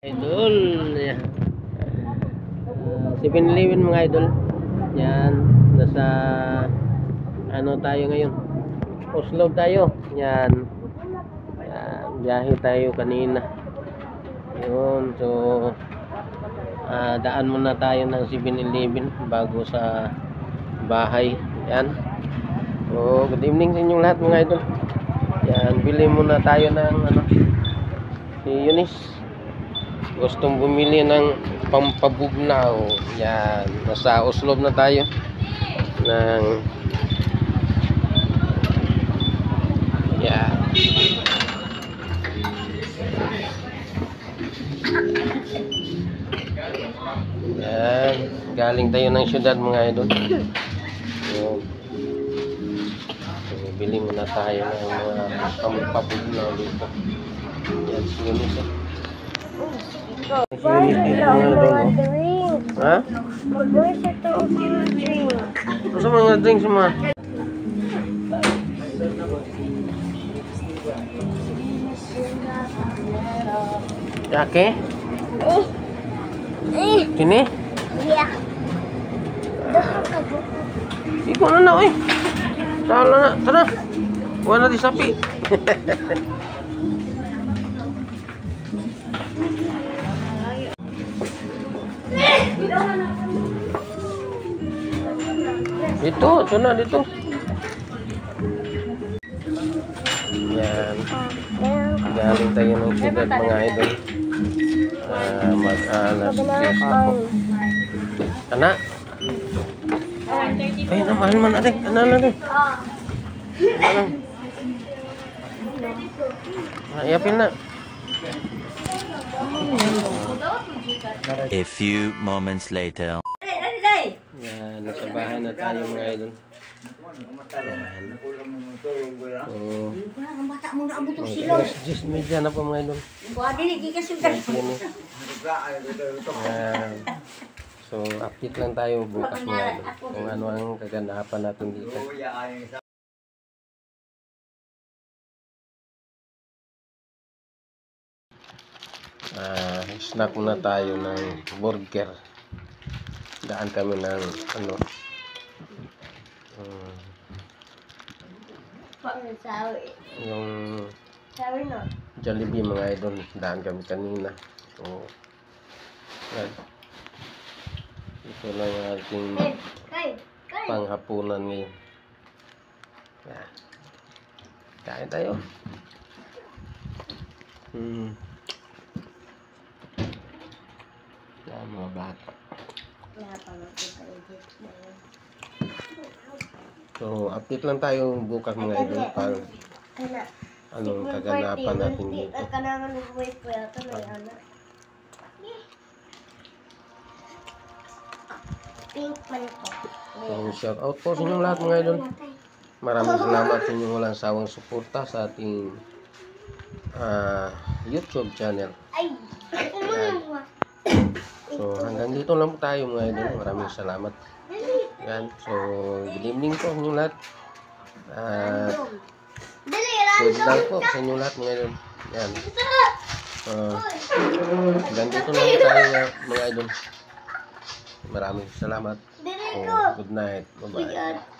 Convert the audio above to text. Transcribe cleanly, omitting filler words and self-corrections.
Idol, yan. 7-Eleven mga idol. Yan, nasa ano tayo ngayon? Oslo tayo. Yan. Yan, biyahe tayo kanina. Yun, so daan muna tayo ng 7-Eleven bago sa bahay. Yan. So, good evening sa inyong lahat mga idol. Yan, bili muna tayo ng ano, si Eunice. Gustong bumili ng pampabugnaw. Yan, nasa Oslo na tayo ng yan. Yan, galing tayo ng syudad mga idol. So, bili muna tayo ng mga pampabugnaw dito. Yan, si Eunice. Ha? Ano sa mga drinks mga? Jake? Sini? Iya. Ikaw na na, oy. Sala na, tara. Huwag na di sapi. Ito na dito. Yan. Galing tayo ng syudad mga idol. Mag-alas 10 ako. Kana? Ay, namahal man natin. Kana na rin. Iyapin na. A few moments later. Yan, nasa bahay na tayo mga idol. So, just media na po mga idol. Yan. So, update lang tayo bukas mga idol kung ano ang kaganapan natin dito. Snack muna tayo ng burger. Daan kami ng ano yung Jollibee mga idol. Daan kami kanina. So yan. Ito lang ang ating panghapunan ngayon. Yan. Kain tayo. Yan mga bata. So, update lang tayo bukas mga idol para anong kaganapan natin dito. So, shout out po sa inyong lahat mga idol. Maraming salamat sa inyong walang sawang suporta sa ating YouTube channel. So, hanggang dito lang po tayo mga idol. Maraming salamat. Yan. So, good evening po sa inyong lahat. Good lang po sa inyong lahat mga idol. Yan. Hanggang dito lang po tayo mga idol. Maraming salamat. So, good night. Bye-bye.